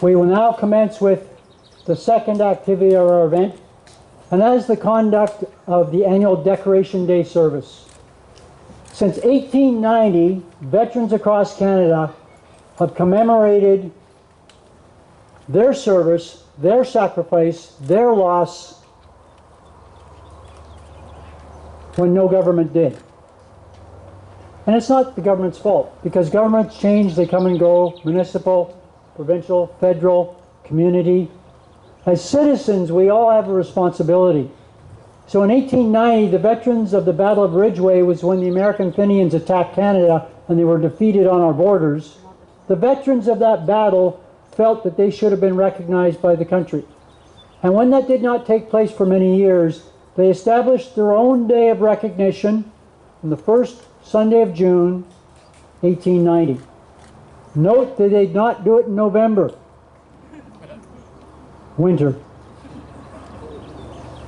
We will now commence with the second activity of our event, and that is the conduct of the annual Decoration Day service. Since 1890, veterans across Canada have commemorated their service, their sacrifice, their loss when no government did. And it's not the government's fault, because governments change, they come and go, municipal, provincial, federal, community. As citizens, we all have a responsibility. So in 1890, the veterans of the Battle of Ridgeway was when the American Fenians attacked Canada and they were defeated on our borders. The veterans of that battle felt that they should have been recognized by the country. And when that did not take place for many years, they established their own day of recognition on the first Sunday of June, 1890. Note that they did not do it in November. Winter.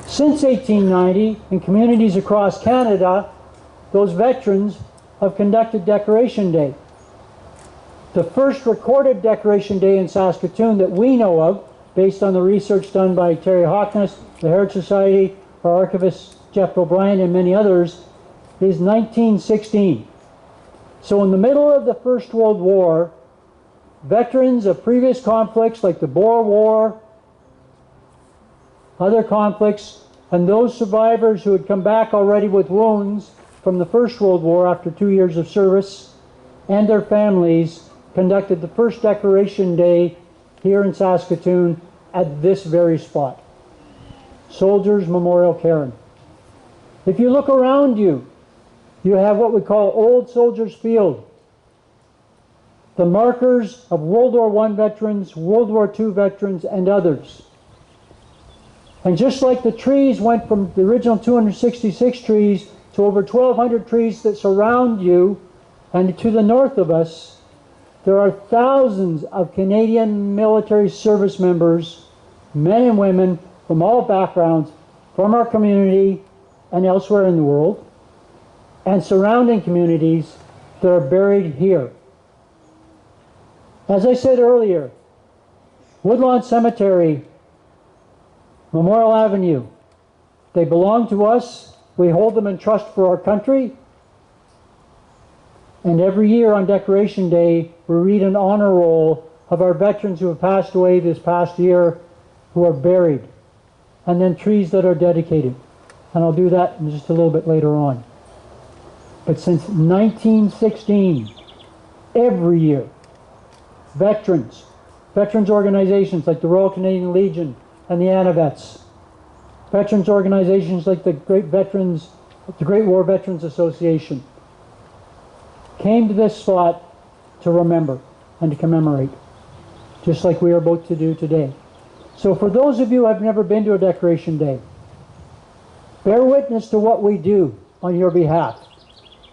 Since 1890, in communities across Canada, those veterans have conducted Decoration Day. The first recorded Decoration Day in Saskatoon that we know of, based on the research done by Terry Hoknes, the Heritage Society, our archivist Jeff O'Brien, and many others, is 1916. So in the middle of the First World War, veterans of previous conflicts like the Boer War, other conflicts, and those survivors who had come back already with wounds from the First World War after 2 years of service, and their families conducted the first Decoration Day here in Saskatoon at this very spot. Soldiers Memorial Cairn. If you look around you, you have what we call Old Soldiers Field. The markers of World War I veterans, World War II veterans, and others. And just like the trees went from the original 266 trees to over 1,200 trees that surround you and to the north of us, there are thousands of Canadian military service members, men and women from all backgrounds, from our community and elsewhere in the world, and surrounding communities that are buried here. As I said earlier, Woodlawn Cemetery, Memorial Avenue, they belong to us. We hold them in trust for our country. And every year on Decoration Day, we read an honor roll of our veterans who have passed away this past year, who are buried, and then trees that are dedicated. And I'll do that in just a little bit later on. But since 1916, every year, veterans organizations like the Royal Canadian Legion and the Anavets, veterans organizations like the Great War Veterans Association, came to this spot to remember and to commemorate, just like we are about to do today. So for those of you who have never been to a Decoration Day, bear witness to what we do on your behalf.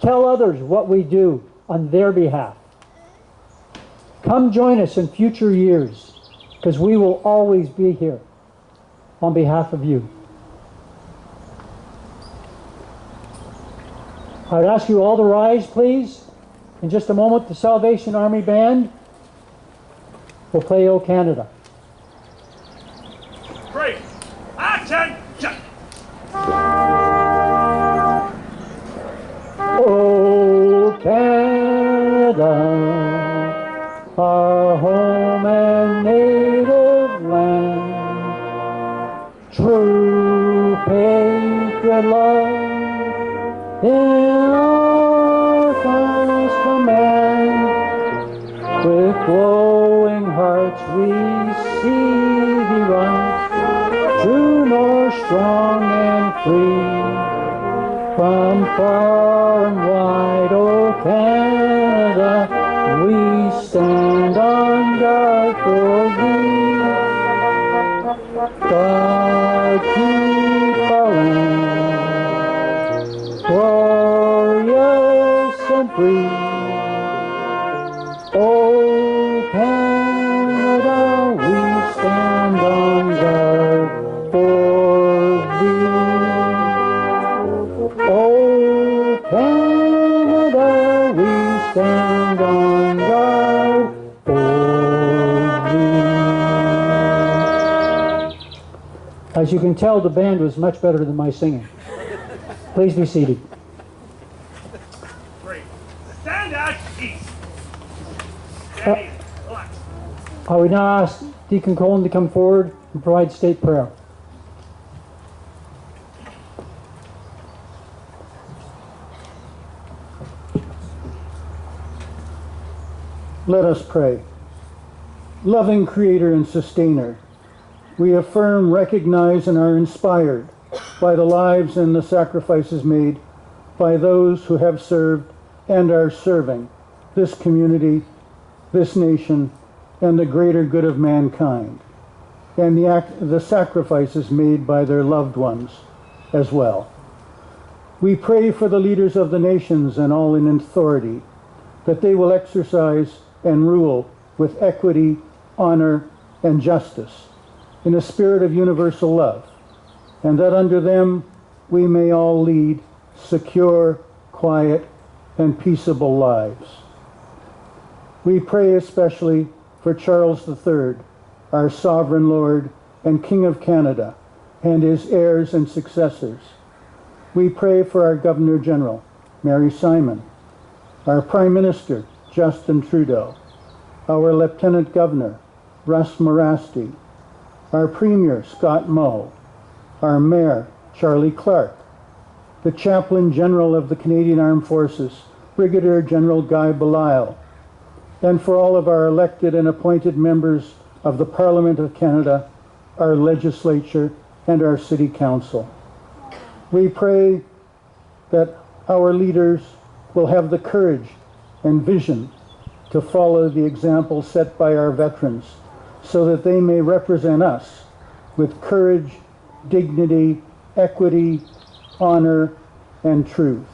Tell others what we do on their behalf. Come join us in future years, because we will always be here on behalf of you. I would ask you all to rise, please. In just a moment, the Salvation Army Band will play O Canada. Great. Attention! O Canada, our home and native land, true patriot love in our vast command. With glowing hearts we see thee run, true north, strong and free. From far and wide, O Canada, we stand on guard for thee. God keep our land glorious and free. O Canada, we stand on guard for thee. O Canada, we stand on guard for thee. As you can tell, the band was much better than my singing. Please be seated. Great. Stand at east. Steady. Relax. I would now ask Deacon Cohen to come forward and provide state prayer. Let us pray. Loving Creator and Sustainer, we affirm, recognize, and are inspired by the lives and the sacrifices made by those who have served and are serving this community, this nation, and the greater good of mankind, and the sacrifices made by their loved ones as well. We pray for the leaders of the nations and all in authority, that they will exercise and rule with equity, honor, and justice in a spirit of universal love, and that under them we may all lead secure, quiet, and peaceable lives. We pray especially for Charles III, our sovereign Lord and King of Canada, and his heirs and successors. We pray for our Governor General, Mary Simon, our Prime Minister, Justin Trudeau, our Lieutenant Governor, Russ Morasti, our Premier, Scott Moe, our Mayor, Charlie Clark, the Chaplain General of the Canadian Armed Forces, Brigadier General Guy Belisle, and for all of our elected and appointed members of the Parliament of Canada, our legislature, and our City Council. We pray that our leaders will have the courage and vision to follow the example set by our veterans, so that they may represent us with courage, dignity, equity, honor, and truth.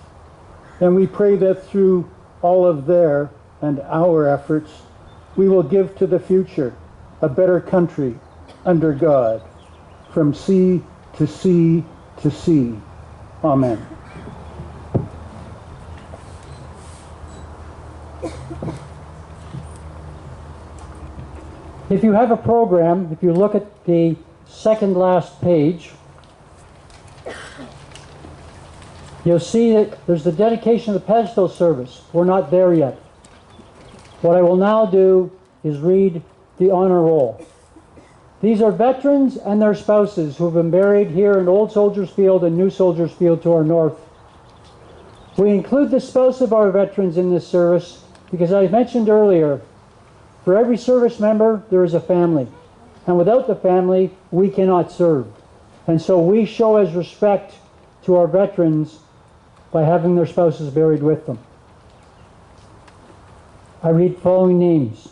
And we pray that through all of their and our efforts, we will give to the future a better country under God, from sea to sea to sea. Amen. If you have a program, if you look at the second last page, you'll see that there's the dedication of the pedestal service. We're not there yet. What I will now do is read the honor roll. These are veterans and their spouses who have been buried here in Old Soldiers Field and New Soldiers Field to our north. We include the spouse of our veterans in this service because, as I mentioned earlier, for every service member, there is a family. And without the family, we cannot serve. And so we show as respect to our veterans by having their spouses buried with them. I read the following names: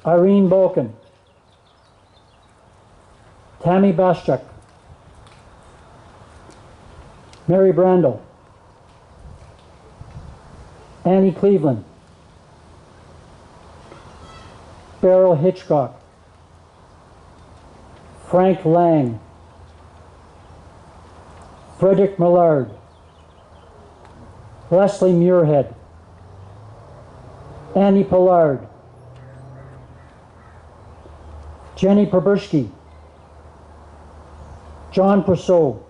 Irene Balkin, Tammy Baschuk, Mary Brandel, Annie Cleveland, Beryl Hitchcock, Frank Lang, Frederick Millard, Leslie Muirhead, Annie Pollard, Jenny Probushki, John Persaud,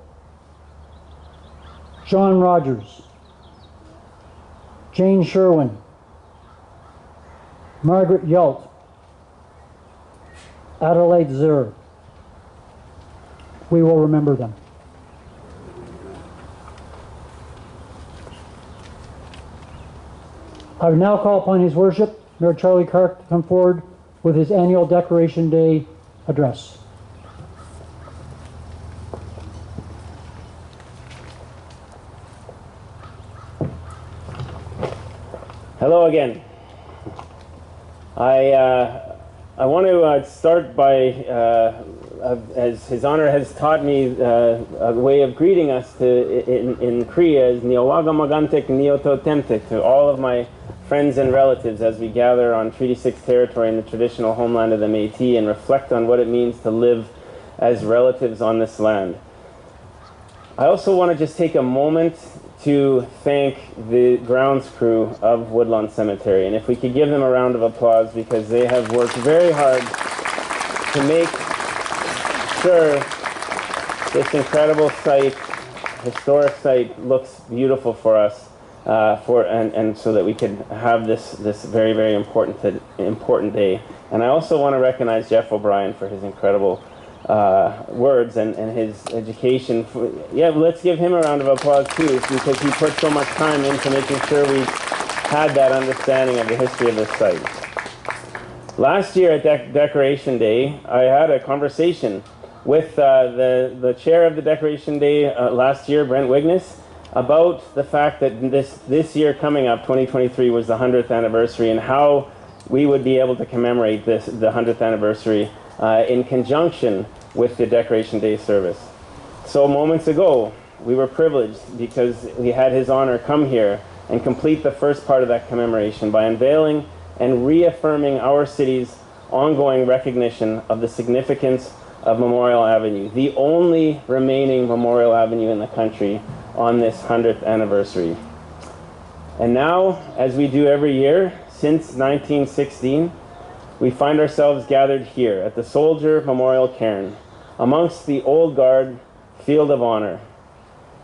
John Rogers, Jane Sherwin, Margaret Yalt, Adelaide Zur. We will remember them. I would now call upon His Worship, Mayor Charlie Clark, to come forward with his annual Decoration Day address. Hello again. I want to start by, as His Honor has taught me, a way of greeting us in Cree is Niawaga Magantek Nioto Temtek, to all of my friends and relatives as we gather on Treaty 6 territory in the traditional homeland of the Métis and reflect on what it means to live as relatives on this land. I also want to just take a moment to thank the grounds crew of Woodlawn Cemetery, and if we could give them a round of applause, because they have worked very hard to make sure this incredible site, historic site, looks beautiful for us, and so that we can have this very, very important day. And I also want to recognize Jeff O'Brien for his incredible words and his education. Yeah, let's give him a round of applause too, because he put so much time into making sure we had that understanding of the history of this site. Last year at Decoration Day, I had a conversation with the chair of the Decoration Day last year, Brent Wignes, about the fact that this year coming up, 2023, was the 100th anniversary, and how we would be able to commemorate the 100th anniversary in conjunction with the Decoration Day service. So moments ago, we were privileged because we had His Honor come here and complete the first part of that commemoration by unveiling and reaffirming our city's ongoing recognition of the significance of Memorial Avenue, the only remaining Memorial Avenue in the country on this 100th anniversary. And now, as we do every year since 1916, we find ourselves gathered here at the Soldier Memorial Cairn, amongst the Old Guard Field of Honor,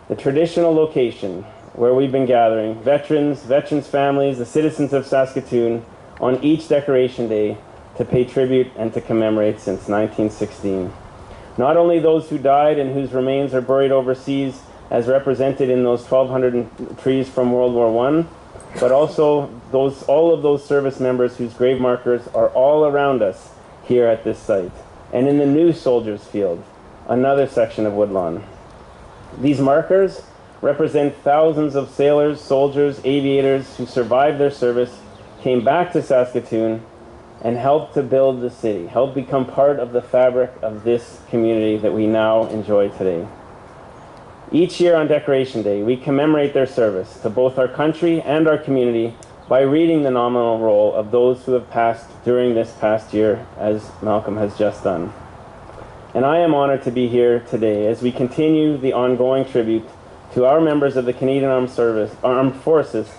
the traditional location where we've been gathering veterans families, the citizens of Saskatoon on each Decoration Day to pay tribute and to commemorate since 1916. Not only those who died and whose remains are buried overseas as represented in those 1,200 trees from World War I, but also all of those service members whose grave markers are all around us here at this site, and in the new Soldiers Field, another section of Woodlawn. These markers represent thousands of sailors, soldiers, aviators who survived their service, came back to Saskatoon, and helped to build the city, helped become part of the fabric of this community that we now enjoy today. Each year on Decoration Day, we commemorate their service to both our country and our community by reading the nominal roll of those who have passed during this past year, as Malcolm has just done. And I am honored to be here today as we continue the ongoing tribute to our members of the Canadian Armed Forces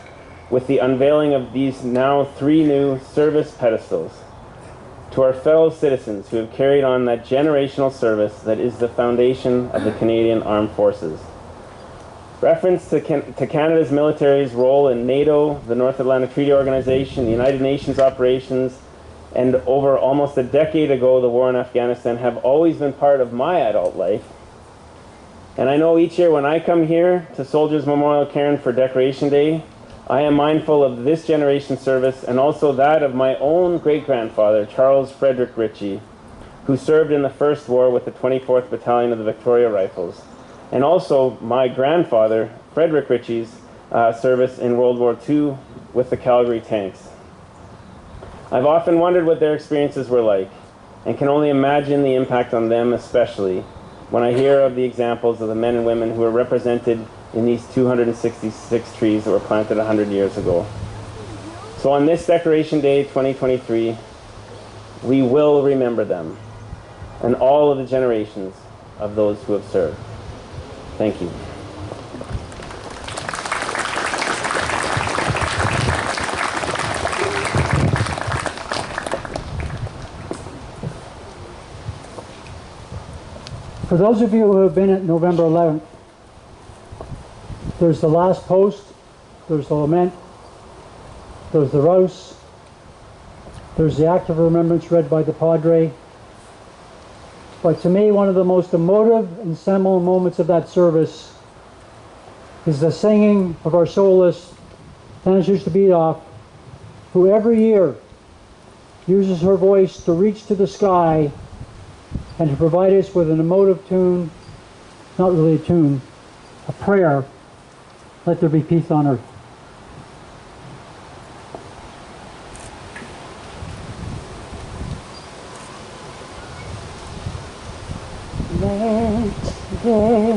with the unveiling of these now 3 new service pedestals. To our fellow citizens who have carried on that generational service that is the foundation of the Canadian Armed Forces. Reference to Canada's military's role in NATO, the North Atlantic Treaty Organization, the United Nations operations, and over almost a decade ago, the war in Afghanistan, have always been part of my adult life. And I know each year when I come here to Soldiers Memorial Cairn for Decoration Day, I am mindful of this generation's service and also that of my own great-grandfather, Charles Frederick Ritchie, who served in the First War with the 24th Battalion of the Victoria Rifles, and also my grandfather, Frederick Ritchie's service in World War II with the Calgary Tanks. I've often wondered what their experiences were like, and can only imagine the impact on them especially when I hear of the examples of the men and women who are represented in these 266 trees that were planted 100 years ago. So on this Decoration Day 2023, we will remember them and all of the generations of those who have served. Thank you. For those of you who have been at November 11th, there's the last post, there's the lament, there's the rouse, there's the act of remembrance read by the Padre. But to me, one of the most emotive and seminal moments of that service is the singing of our soloist, Tanisha Stabidov, who every year uses her voice to reach to the sky and to provide us with an emotive tune, not really a tune, a prayer, let there be peace on earth. Let there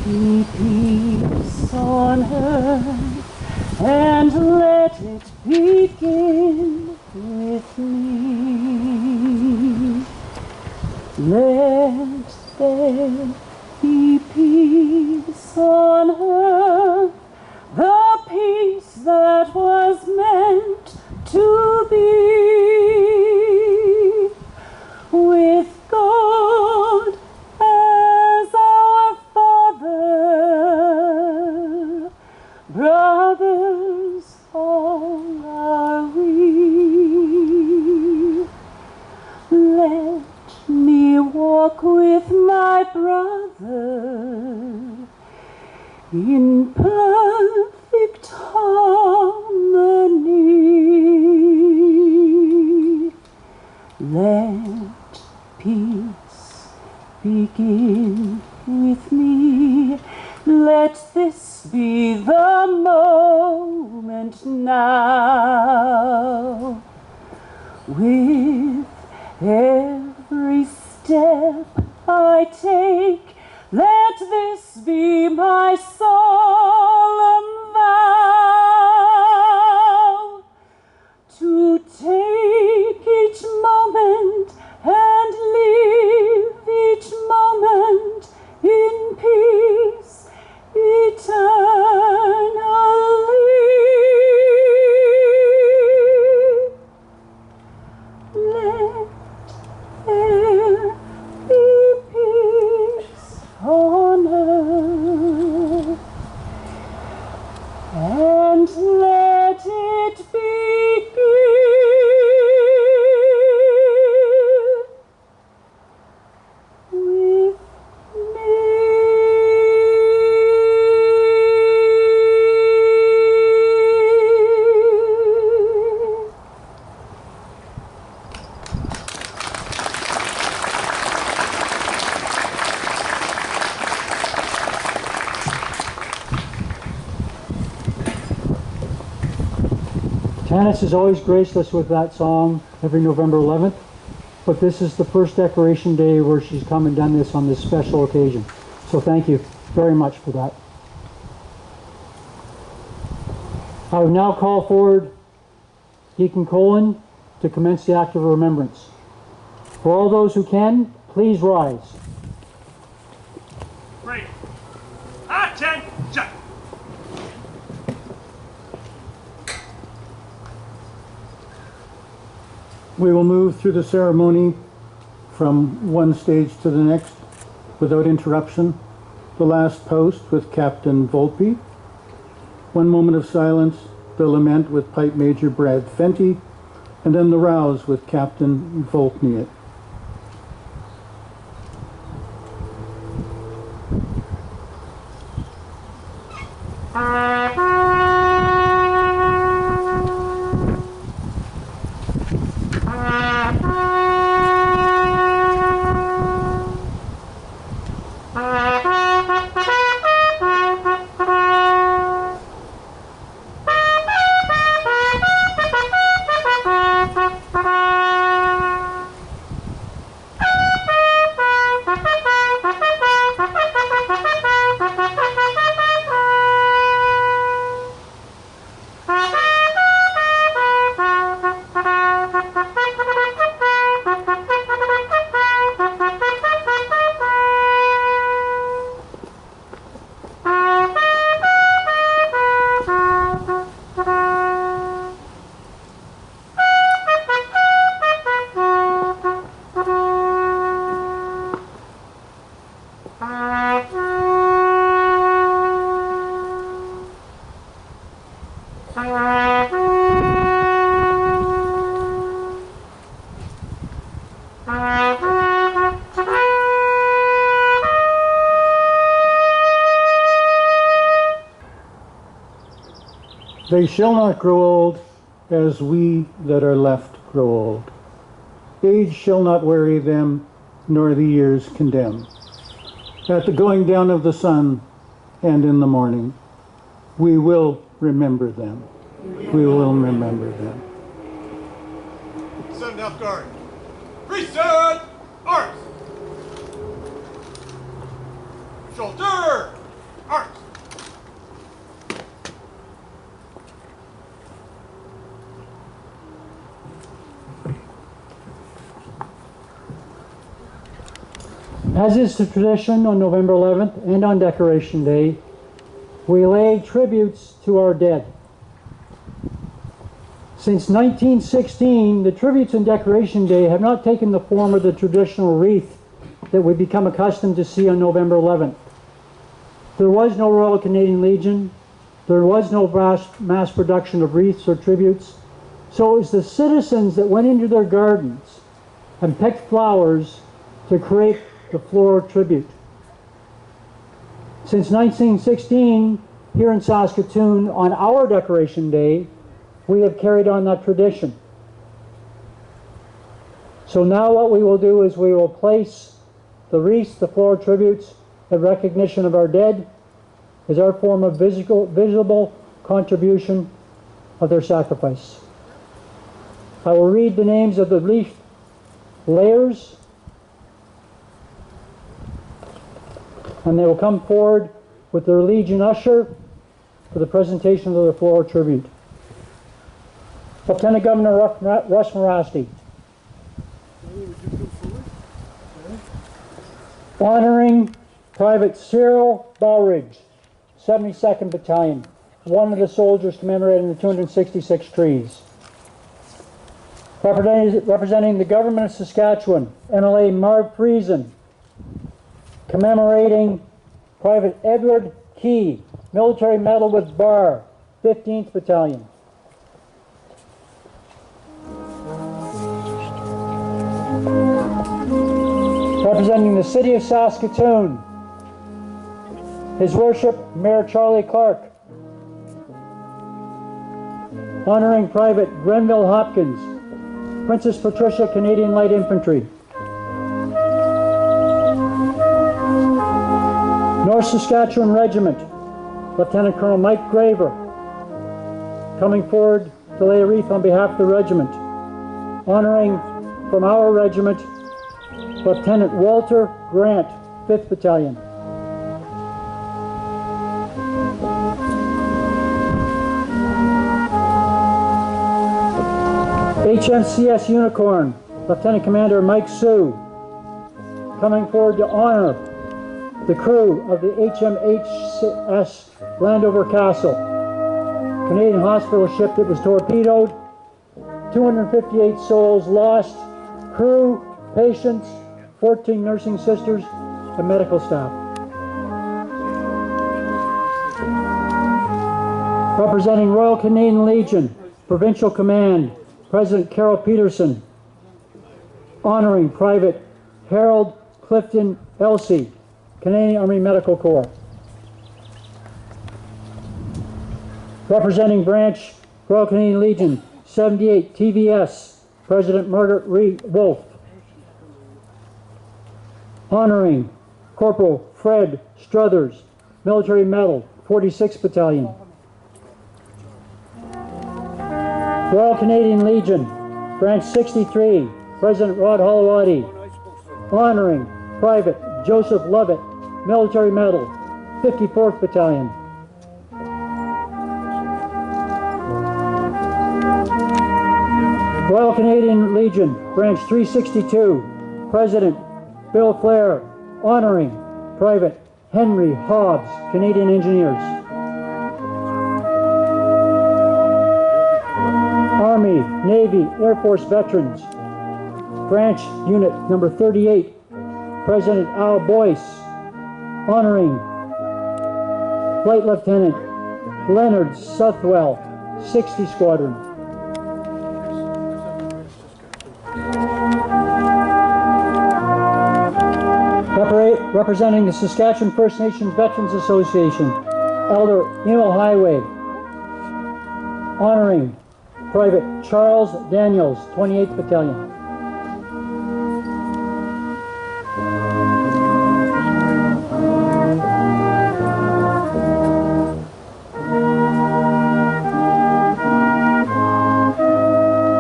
be peace on earth, and let it begin with me. Let there be peace on earth, the peace that was meant to be, with God as our walk with my brother in perfect harmony. Let peace begin with me. Let this be the moment now. With every step I take, let this be my solemn vow, to take each moment and live each moment in peace eternally. Let there be peace on earth, and let it begin with me. Tanis has always graced us with that song every November 11th, but this is the first Decoration Day where she's come and done this on this special occasion. So thank you very much for that. I would now call forward Deacon Colin to commence the act of remembrance. For all those who can, please rise. Great. Attention! We will move through the ceremony from one stage to the next without interruption. The last post with Captain Volpe. 1 moment of silence, the lament with Pipe Major Brad Fenty, and then the rouse with Captain Volkniet. They shall not grow old as we that are left grow old. Age shall not weary them, nor the years condemn. At the going down of the sun and in the morning, we will remember them. We will remember them. Send off guard. Reset! Arms! Shoulder! Arms! As is the tradition on November 11th and on Decoration Day, we lay tributes to our dead. Since 1916, the tributes on Decoration Day have not taken the form of the traditional wreath that we become accustomed to see on November 11th. There was no Royal Canadian Legion. There was no mass production of wreaths or tributes. So it was the citizens that went into their gardens and picked flowers to create the floral tribute. Since 1916, here in Saskatoon, on our Decoration Day, we have carried on that tradition. So now what we will do is we will place the wreaths, the floral tributes, in recognition of our dead, as our form of visible contribution of their sacrifice. I will read the names of the wreath layers, and they will come forward with their Legion usher for the presentation of their floral tribute. Lieutenant Governor Russ Morasti. Honoring Private Cyril Bowridge, 72nd Battalion, one of the soldiers commemorating the 266 trees. Representing the Government of Saskatchewan, NLA Marv Friesen, commemorating Private Edward Key, Military Medal with Bar, 15th Battalion. Representing the City of Saskatoon, His Worship Mayor Charlie Clark. Honoring Private Grenville Hopkins, Princess Patricia Canadian Light Infantry. North Saskatchewan Regiment, Lieutenant Colonel Mike Graver, coming forward to lay a wreath on behalf of the regiment. Honoring from our regiment, Lieutenant Walter Grant, 5th Battalion. HMCS Unicorn, Lieutenant Commander Mike Sue, coming forward to honor the crew of the HMHS Landover Castle, Canadian hospital ship that was torpedoed, 258 souls lost, crew, patients, 14 nursing sisters, and medical staff. Representing Royal Canadian Legion, Provincial Command, President Carol Peterson, honoring Private Harold Clifton Elsey, Canadian Army Medical Corps. Representing Branch Royal Canadian Legion, 78 TVS, President Margaret Wolfe. Honoring Corporal Fred Struthers, Military Medal, 46th Battalion. Royal Canadian Legion, Branch 63, President Rod Holowati, honoring Private Joseph Lovett, Military Medal, 54th Battalion. Royal Canadian Legion, Branch 362, President Bill Flair, honoring Private Henry Hobbs, Canadian Engineers. Army, Navy, Air Force Veterans, Branch Unit number 38, President Al Boyce, honoring Flight Lieutenant Leonard Southwell, 60 Squadron. Representing the Saskatchewan First Nations Veterans Association, Elder Emil Highway, honoring Private Charles Daniels, 28th Battalion.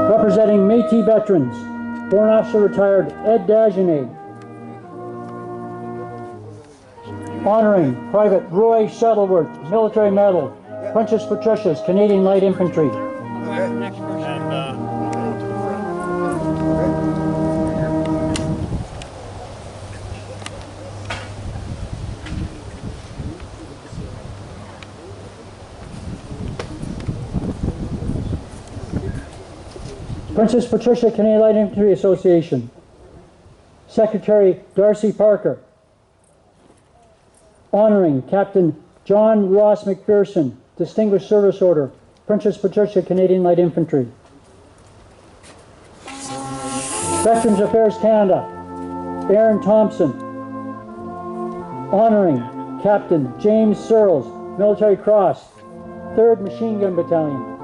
Representing Métis Veterans, Foreign Officer Retired Ed Dagenet, honoring Private Roy Shuttleworth, Military Medal, Princess Patricia's Canadian Light Infantry. Next person. Princess Patricia Canadian Light Infantry Association, Secretary Darcy Parker, honoring Captain John Ross McPherson, Distinguished Service Order, Princess Patricia Canadian Light Infantry. Veterans Affairs Canada, Aaron Thompson, Honoring Captain James Searles, Military Cross, 3rd Machine Gun Battalion.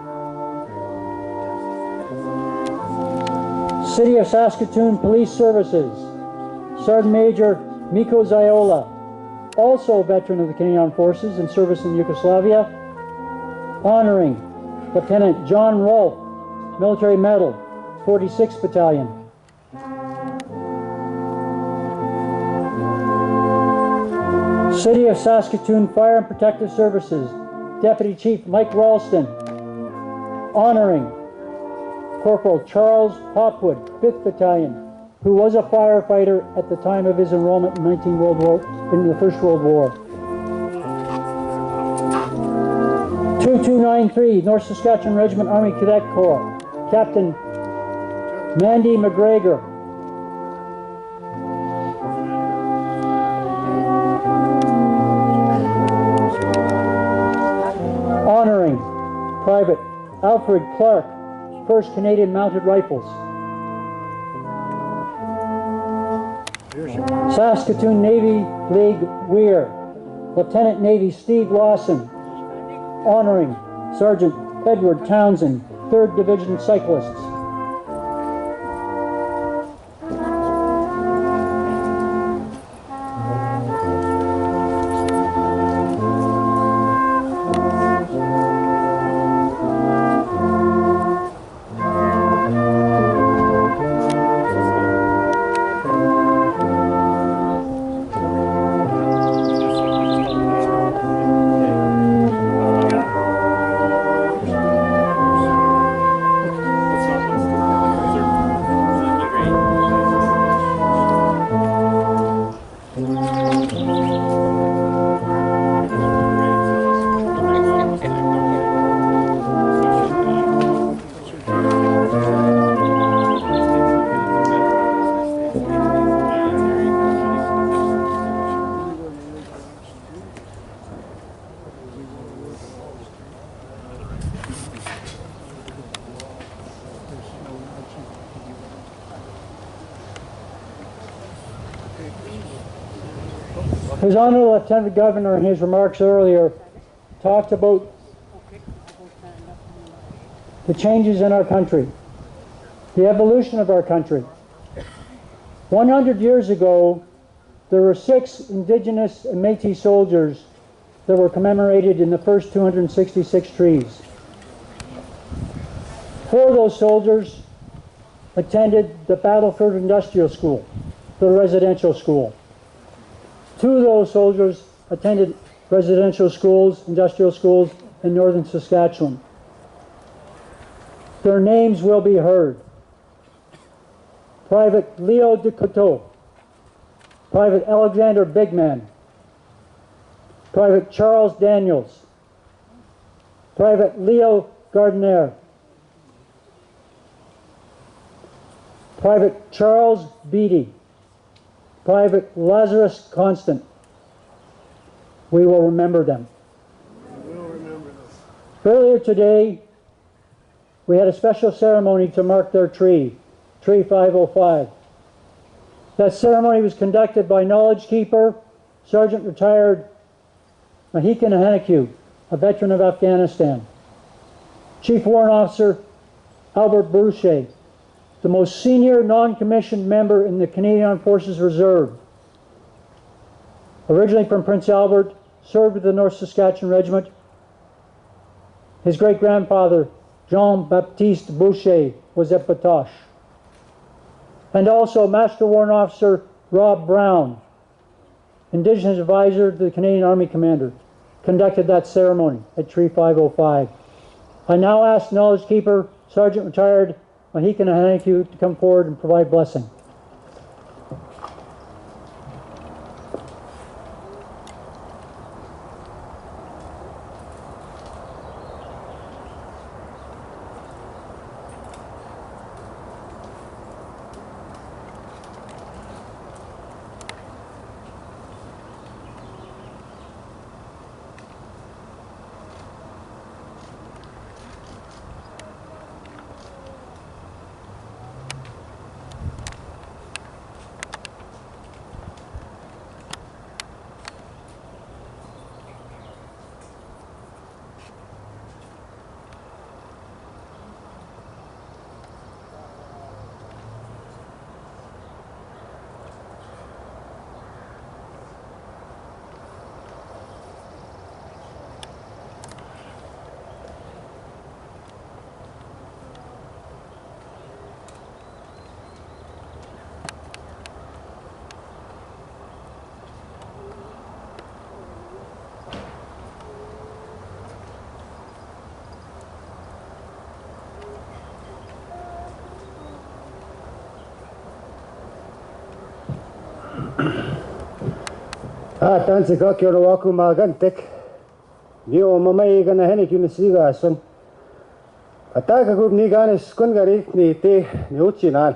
City of Saskatoon Police Services, Sergeant Major Miko Ziola, also a veteran of the Canadian Armed Forces in service in Yugoslavia. Honoring Lieutenant John Rolfe, Military Medal, 46th Battalion. City of Saskatoon Fire and Protective Services, Deputy Chief Mike Ralston, honoring Corporal Charles Hopwood, 5th Battalion, who was a firefighter at the time of his enrollment in the First World War. 2293 North Saskatchewan Regiment Army Cadet Corps, Captain Mandy McGregor. Honoring Private Alfred Clark, 1st Canadian Mounted Rifles. Saskatoon Navy League Weir, Lieutenant Navy Steve Lawson, honoring Sergeant Edward Townsend, 3rd Division Cyclists. His Honourable Lieutenant Governor, in his remarks earlier, talked about the changes in our country, the evolution of our country. 100 years ago, there were 6 Indigenous and Métis soldiers that were commemorated in the first 266 trees. 4 of those soldiers attended the Battleford Industrial School, the residential school. 2 of those soldiers attended residential schools, industrial schools in northern Saskatchewan. Their names will be heard. Private Leo de Coteau, Private Alexander Bigman, Private Charles Daniels, Private Leo Gardner, Private Charles Beatty, Private Lazarus Constant. We will remember them. Earlier today, we had a special ceremony to mark their tree, Tree 505. That ceremony was conducted by Knowledge Keeper, Sergeant Retired Mahikin Ahenakew, a veteran of Afghanistan. Chief Warrant Officer Albert Boucher, the most senior non-commissioned member in the Canadian Armed Forces Reserve. Originally from Prince Albert, served with the North Saskatchewan Regiment. His great-grandfather, Jean-Baptiste Boucher, was at Batoche. And also Master Warrant Officer Rob Brown, Indigenous Advisor to the Canadian Army Commander, conducted that ceremony at Tree 505. I now ask Knowledge Keeper, Sergeant Retired Mahikin Ahenakew, to come forward and provide blessing. Tansi kakyo no waku magantek. Nio mamai gana henik unisiga son. Ataka group ni ganis kungarik ni te ni uchinan.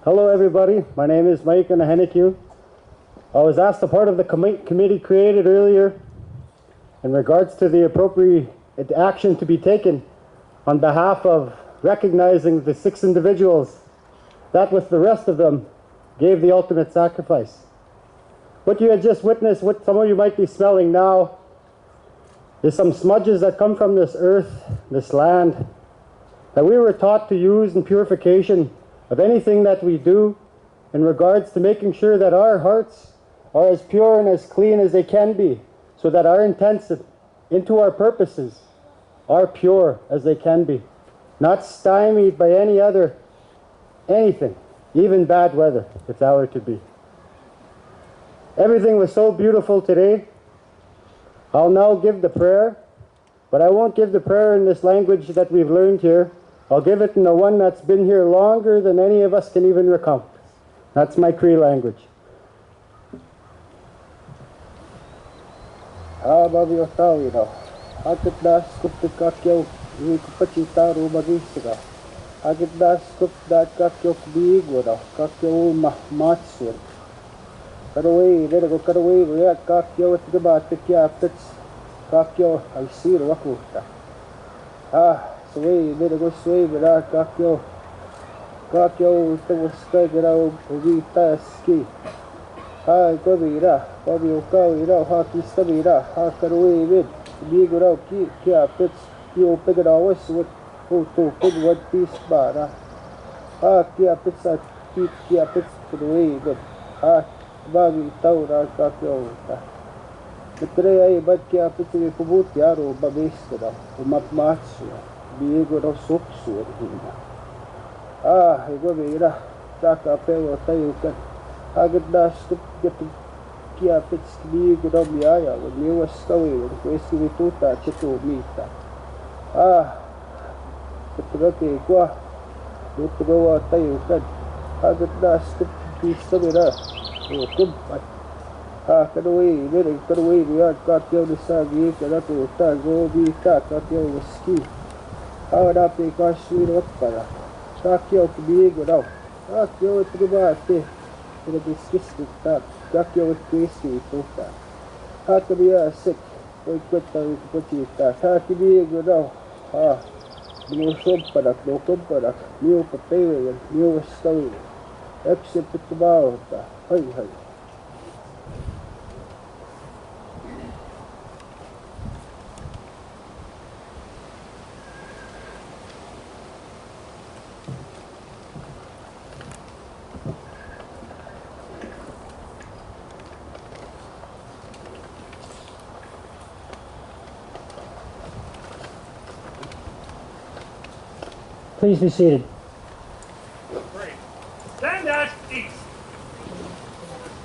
Hello everybody, my name is Mike and Henniku. I was asked a part of the committee created earlier in regards to the appropriate action to be taken on behalf of recognizing the 6 individuals that with the rest of them gave the ultimate sacrifice. What you had just witnessed, what some of you might be smelling now, is some smudges that come from this earth, this land, that we were taught to use in purification of anything that we do in regards to making sure that our hearts are as pure and as clean as they can be, so that our intents into our purposes are pure as they can be, not stymied by anything, even bad weather, if that were to be. Everything was so beautiful today. I'll now give the prayer, but I won't give the prayer in this language that we've learned here. I'll give it in the one that's been here longer than any of us can even recount. That's my Cree language. Babi Otawino, Akitdas Kupikakyo, Wikupachitaro Magisiga, Akitdas Kupda Kakyo Kubigwada, Kakyo Matsu. Cut away, let it go cut away, we are Kakyo at the Batikia Pits, Kakyo, I see the Wakuta. Sway, let it go sway, but our Kakyo, Kakyo, the sky, get out, Uvita ski. Gobira, Bobby Okawira, Hockey Stabira, Hakaway with, Bigoro, Kia Pits, you pick it always with to pig what piece bar. Kia Pits, Kia Pits to the way, but Bobby Taura Kakyo. The tray, but Kia Pits with Pubutiaro, Babista, Matmatsu, Bigoro Sopsu. Gobira, Taka Peo Tayukan. Agad get to Kia Pits to be good on the aya when you were stowing with the Questi Vituta, Chito Mita. The Rocky Qua, look to go out there, you can. Agad dust to be stowing up. Oh, good, but cut away, very cut away, we are got you the Sagi, that will go be cut, got you with ski. How would I take our sweet up for a Takio to be good out? Takio to go out there. It'll be skistic that. Kakyo with Questi Vituta. Hakabiya sick. We quit the Putita. Hakabi good out. No subpadak, no compadak, new potato, and new story. Except the Bauta. Hey. Please be seated. Great. Stand at east.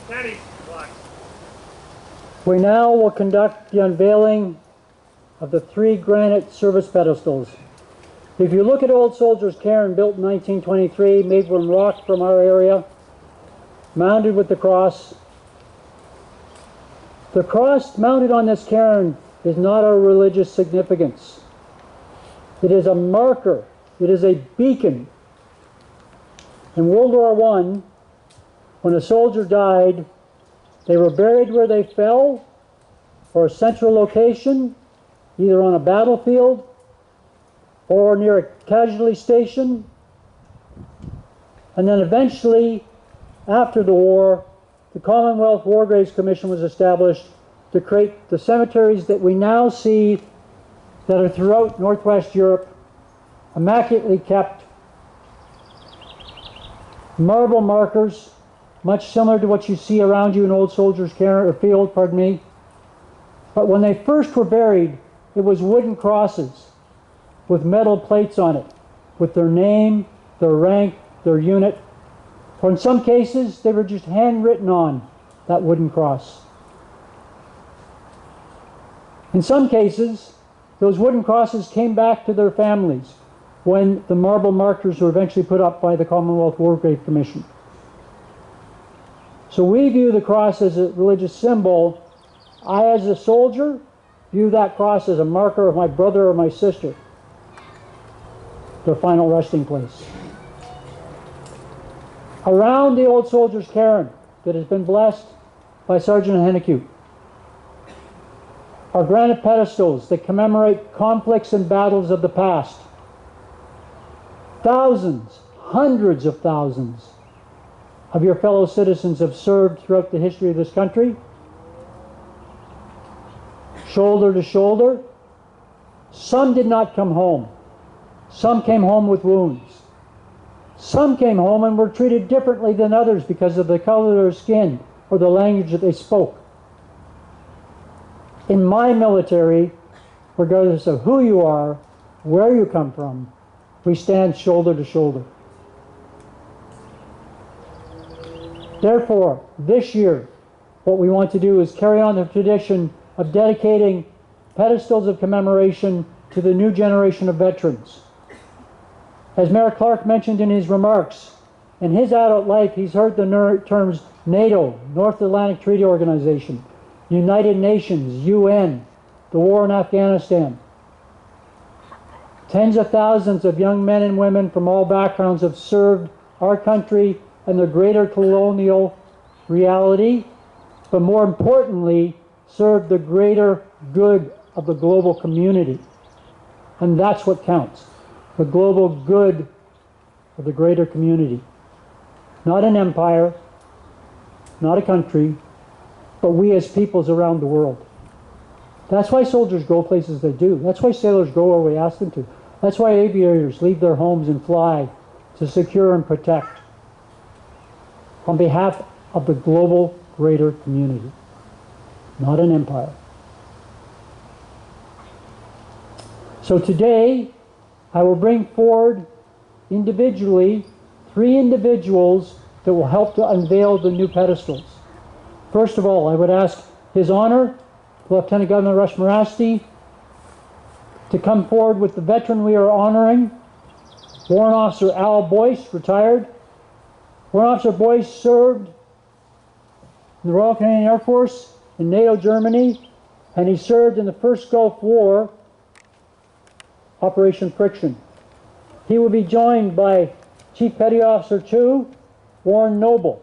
Stand east, relax. We now will conduct the unveiling of the 3 granite service pedestals. If you look at Old Soldier's Cairn, built in 1923, made from rock from our area, mounted with the cross. The cross mounted on this cairn is not of religious significance. It is a marker. It is a beacon. In World War I, when a soldier died, they were buried where they fell, or a central location, either on a battlefield or near a casualty station. And then eventually, after the war, the Commonwealth War Graves Commission was established to create the cemeteries that we now see that are throughout Northwest Europe, immaculately kept, marble markers, much similar to what you see around you in Old Soldier's Cairn or Field, pardon me. But when they first were buried, it was wooden crosses with metal plates on it, with their name, their rank, their unit. Or in some cases, they were just handwritten on that wooden cross. In some cases, those wooden crosses came back to their families when the marble markers were eventually put up by the Commonwealth War Grave Commission. So So we view the cross as a religious symbol. I, as a soldier, view that cross as a marker of my brother or my sister, their final resting place. Around the old soldier's cairn that has been blessed by Sergeant Hennique are granite pedestals that commemorate conflicts and battles of the past. Thousands, hundreds of thousands of your fellow citizens have served throughout the history of this country, shoulder to shoulder. Some did not come home. Some came home with wounds. Some came home and were treated differently than others because of the color of their skin or the language that they spoke. In my military, regardless of who you are, where you come from, we stand shoulder to shoulder. Therefore, this year, what we want to do is carry on the tradition of dedicating pedestals of commemoration to the new generation of veterans. As Mayor Clark mentioned in his remarks, in his adult life, he's heard the terms NATO, North Atlantic Treaty Organization, United Nations, UN, the war in Afghanistan. Tens of thousands of young men and women from all backgrounds have served our country and the greater colonial reality, but more importantly, served the greater good of the global community. And that's what counts, the global good of the greater community. Not an empire, not a country, but we as peoples around the world. That's why soldiers go places they do. That's why sailors go where we ask them to. That's why aviators leave their homes and fly to secure and protect on behalf of the global greater community, not an empire. So today, I will bring forward individually 3 individuals that will help to unveil the new pedestals. First of all, I would ask His Honor, Lieutenant Governor Rush Marasti, to come forward with the veteran we are honoring, Warrant Officer Al Boyce, retired. Warrant Officer Boyce served in the Royal Canadian Air Force in NATO Germany, and he served in the first Gulf War, Operation Friction. He will be joined by Chief Petty Officer 2, Warren Noble.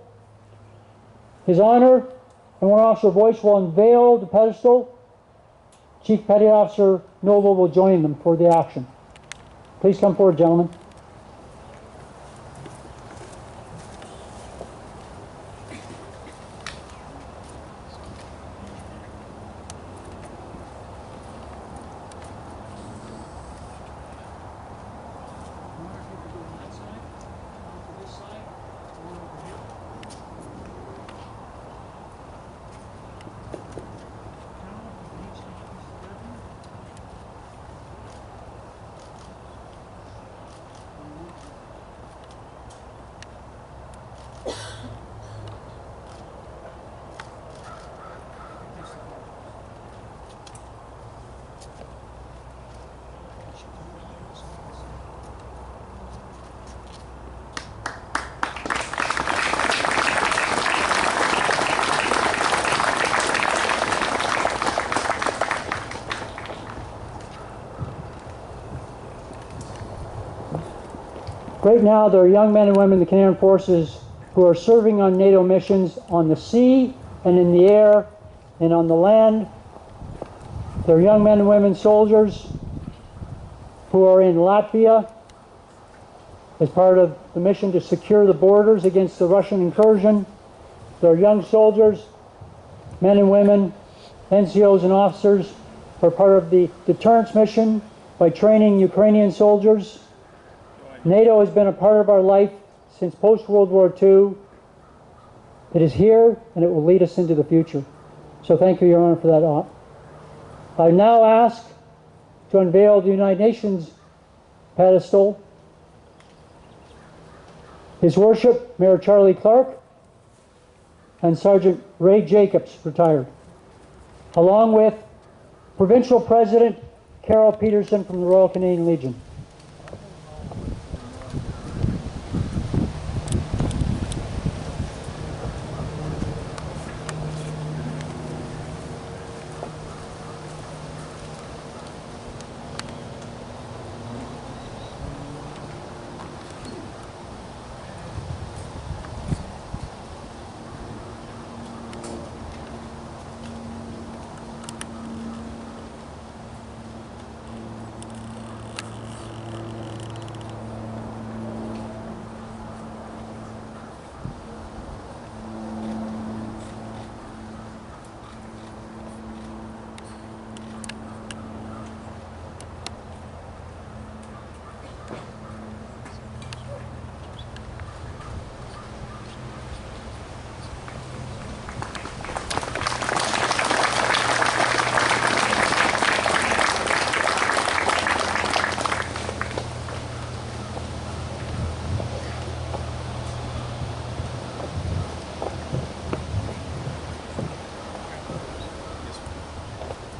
His Honor and Warrant Officer Boyce will unveil the pedestal. Chief Petty Officer Noble will join them for the action. Please come forward, gentlemen. Right now, there are young men and women in the Canadian Forces who are serving on NATO missions on the sea and in the air and on the land. There are young men and women soldiers who are in Latvia as part of the mission to secure the borders against the Russian incursion. There are young soldiers, men and women, NCOs and officers who are part of the deterrence mission by training Ukrainian soldiers. NATO has been a part of our life since post-World War II. It is here, and it will lead us into the future. So thank you, Your Honor, for that. I now ask to unveil the United Nations pedestal His Worship, Mayor Charlie Clark, and Sergeant Ray Jacobs, retired, along with Provincial President Carol Peterson from the Royal Canadian Legion.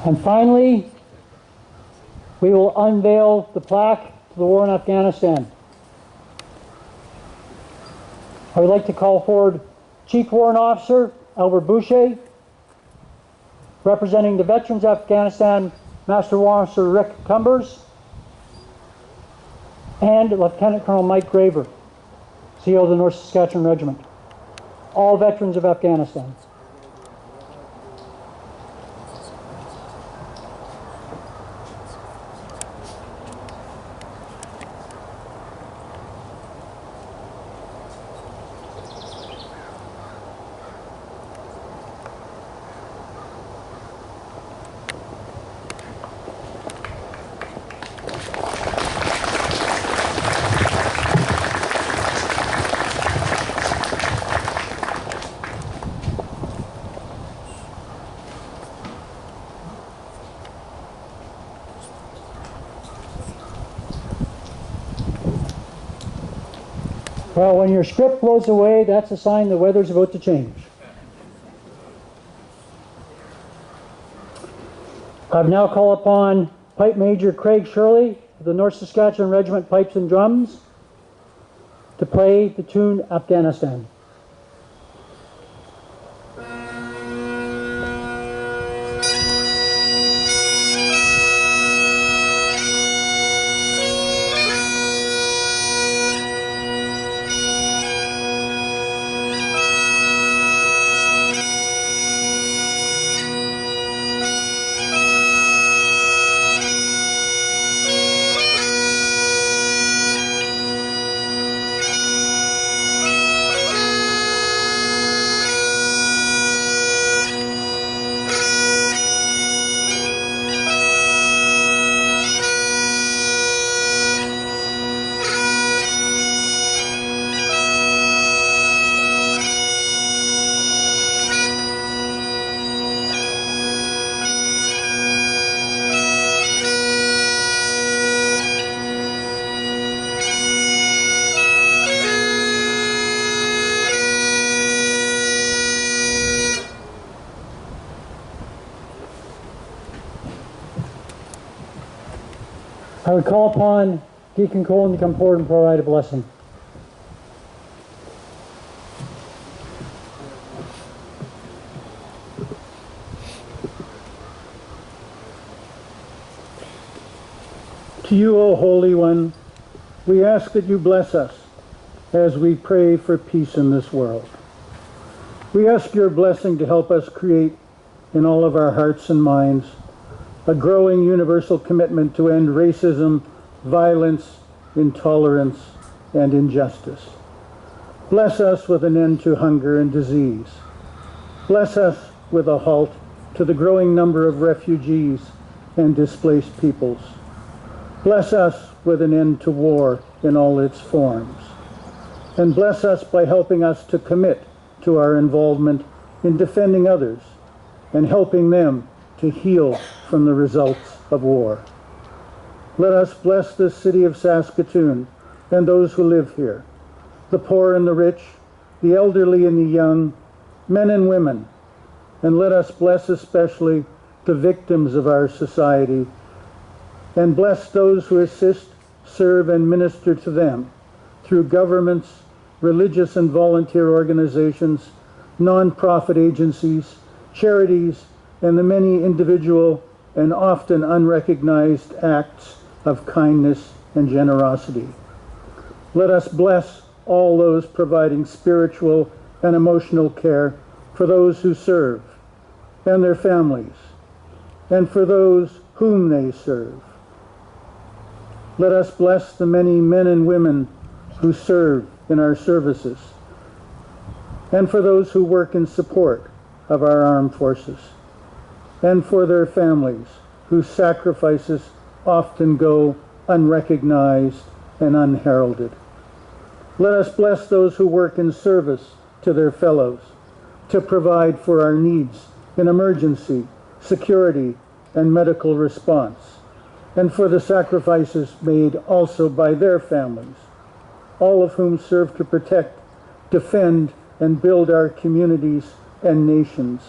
And finally, we will unveil the plaque to the war in Afghanistan. I would like to call forward Chief Warrant Officer Albert Boucher, representing the Veterans of Afghanistan, Master Warrant Officer Rick Cumbers, and Lieutenant Colonel Mike Graver, CO of the North Saskatchewan Regiment. All veterans of Afghanistan. Well, when your script blows away, that's a sign the weather's about to change. I've now called upon Pipe Major Craig Shirley of the North Saskatchewan Regiment Pipes and Drums to play the tune Afghanistan. I would call upon Deacon Colin to come forward and provide a blessing. To you, O Holy One, we ask that you bless us as we pray for peace in this world. We ask your blessing to help us create in all of our hearts and minds a growing universal commitment to end racism, violence, intolerance, and injustice. Bless us with an end to hunger and disease. Bless us with a halt to the growing number of refugees and displaced peoples. Bless us with an end to war in all its forms. And bless us by helping us to commit to our involvement in defending others and helping them to heal from the results of war. Let us bless the city of Saskatoon and those who live here, the poor and the rich, the elderly and the young, men and women, and let us bless especially the victims of our society, and bless those who assist, serve, and minister to them through governments, religious and volunteer organizations, non-profit agencies, charities, and the many individual and often unrecognized acts of kindness and generosity. Let us bless all those providing spiritual and emotional care for those who serve and their families, and for those whom they serve. Let us bless the many men and women who serve in our services, and for those who work in support of our armed forces, and for their families whose sacrifices often go unrecognized and unheralded. Let us bless those who work in service to their fellows, to provide for our needs in emergency, security, and medical response, and for the sacrifices made also by their families, all of whom serve to protect, defend, and build our communities and nations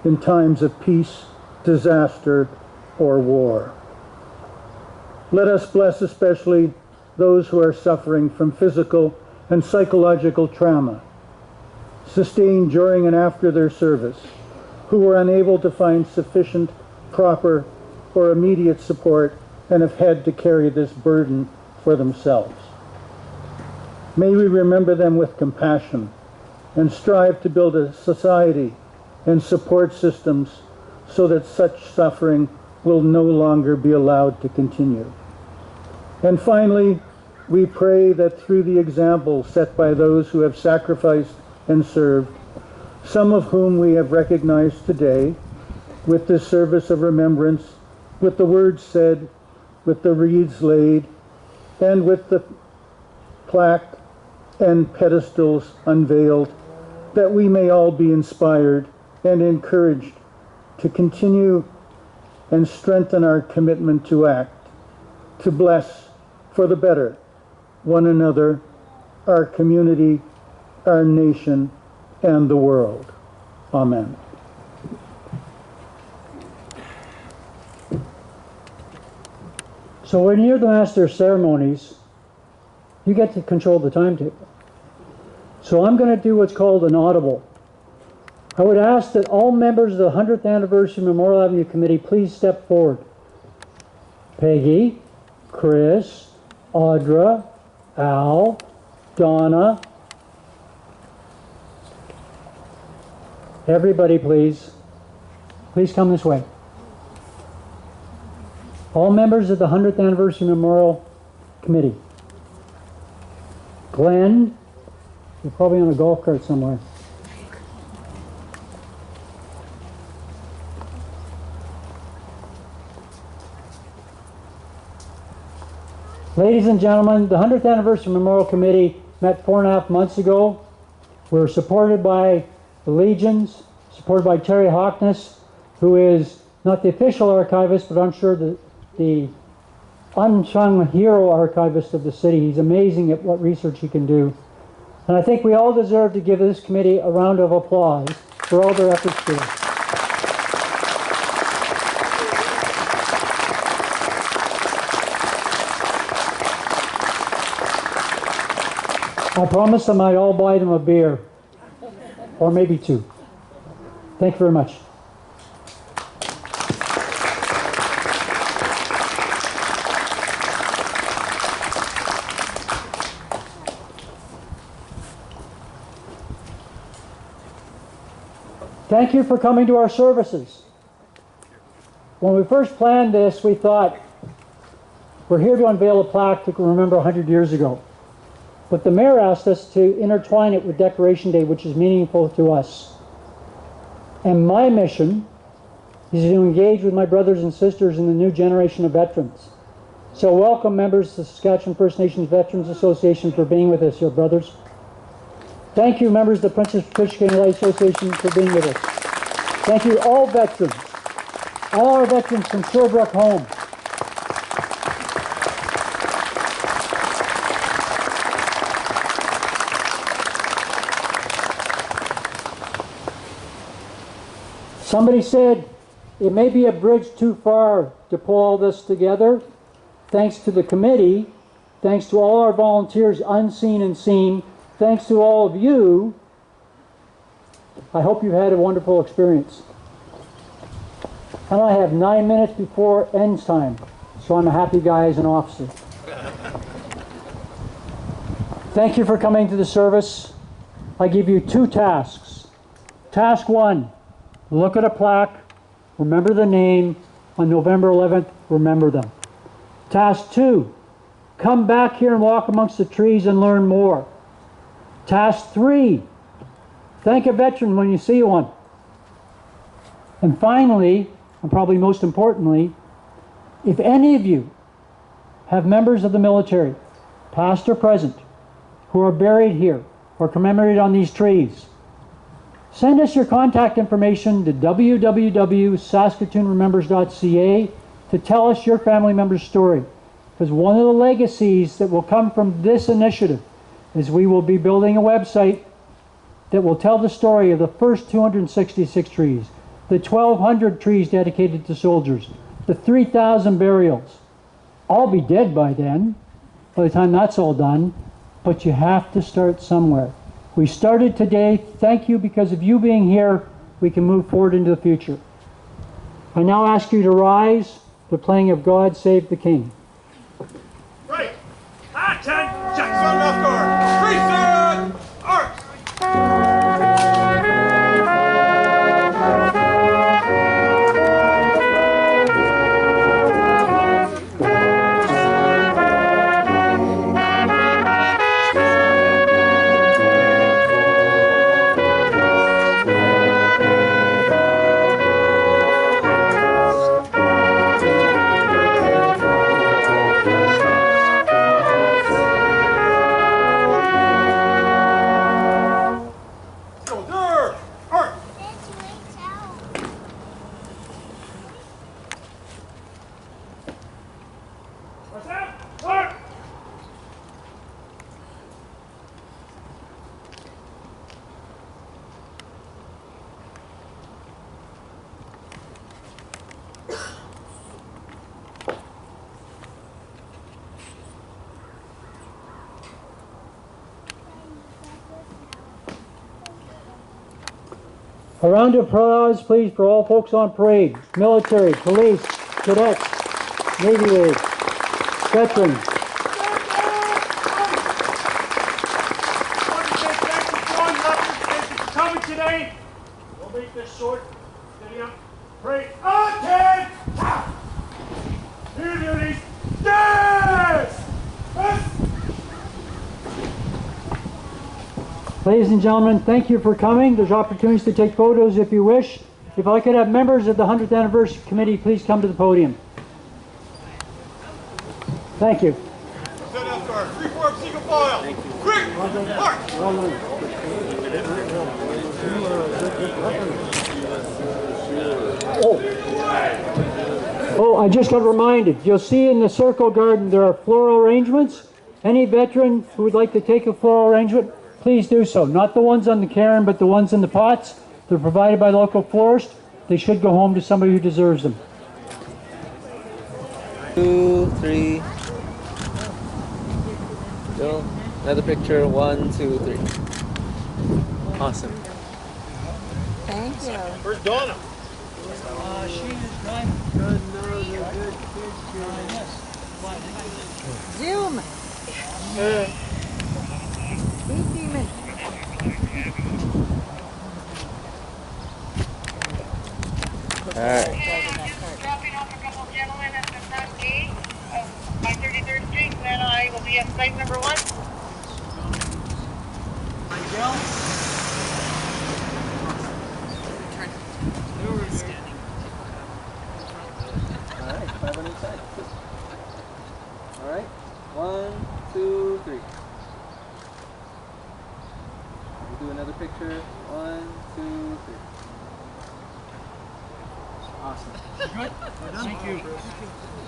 in times of peace disaster, or war. Let us bless especially those who are suffering from physical and psychological trauma, sustained during and after their service, who were unable to find sufficient, proper, or immediate support and have had to carry this burden for themselves. May we remember them with compassion and strive to build a society and support systems so that such suffering will no longer be allowed to continue. And finally, we pray that through the example set by those who have sacrificed and served, some of whom we have recognized today, with this service of remembrance, with the words said, with the wreaths laid, and with the plaque and pedestals unveiled, that we may all be inspired and encouraged to continue and strengthen our commitment to act, to bless for the better one another, our community, our nation, and the world. Amen. So when you're the master of ceremonies, you get to control the timetable. So I'm going to do what's called an audible. I would ask that all members of the 100th Anniversary Memorial Avenue Committee please step forward. Peggy, Chris, Audra, Al, Donna. Everybody please. Please come this way. All members of the 100th Anniversary Memorial Committee. Glenn, you're probably on a golf cart somewhere. Ladies and gentlemen, the 100th Anniversary Memorial Committee met 4.5 months ago. We were supported by the Legions, supported by Terry Hoknes, who is not the official archivist, but I'm sure the unsung hero archivist of the city. He's amazing at what research he can do. And I think we all deserve to give this committee a round of applause for all their efforts today. I promised them I'd all buy them a beer, or maybe two. Thank you very much. Thank you for coming to our services. When we first planned this, we thought, we're here to unveil a plaque to remember 100 years ago. But the mayor asked us to intertwine it with Decoration Day, which is meaningful to us. And my mission is to engage with my brothers and sisters in the new generation of veterans. So welcome members of the Saskatchewan First Nations Veterans Association for being with us, your brothers. Thank you members of the Princess Patricia Canadian Association for being with us. Thank you all veterans, all our veterans from Sherbrooke home. Somebody said it may be a bridge too far to pull all this together. Thanks to the committee, thanks to all our volunteers, unseen and seen, thanks to all of you, I hope you've had a wonderful experience. And I have 9 minutes before ends time, so I'm a happy guy as an officer. Thank you for coming to the service. I give you 2 tasks. Task 1. Look at a plaque, remember the name, on November 11th, remember them. Task 2, come back here and walk amongst the trees and learn more. Task 3, thank a veteran when you see one. And finally, and probably most importantly, if any of you have members of the military, past or present, who are buried here or commemorated on these trees, send us your contact information to www.saskatoonremembers.ca to tell us your family member's story. Because one of the legacies that will come from this initiative is we will be building a website that will tell the story of the first 266 trees. the 1,200 trees dedicated to soldiers, the 3,000 burials. I'll be dead by then, by the time that's all done, but you have to start somewhere. We started today. Thank you. Because of you being here, we can move forward into the future. I now ask you to rise. The playing of God Save the King. Right. Attention! Son of guard. Present arms! Soldier! Arms! Present arms! A round of applause, please, for all folks on parade. Military, police, cadets, Navy League, veterans. Thank you for coming today. We'll make this short. Steady up. Pray. Attend! New duties. Yes! Yes! Ladies and gentlemen, thank you for coming. There's opportunities to take photos if you wish. If I could have members of the 100th Anniversary Committee please come to the podium. Thank you. Set up guard. Free-form single file. Thank you. Quick! March! Oh, I just got reminded. You'll see in the circle garden there are floral arrangements. Any veteran who would like to take a floral arrangement, please do so. Not the ones on the cairn, but the ones in the pots. They're provided by the local florist. They should go home to somebody who deserves them. 2, 3. Go. Another picture. 1, 2, 3. Awesome. Thank you. Where's Donna? Zoom. Speed demon. Alright. Dropping off a couple of gentlemen at the front gate of my 33rd Street, and then I will be at site number 1. Alright, 5 on each side. Alright. 1, 2, 3. We'll do another picture. 1, 2, 3. Awesome. Thank you.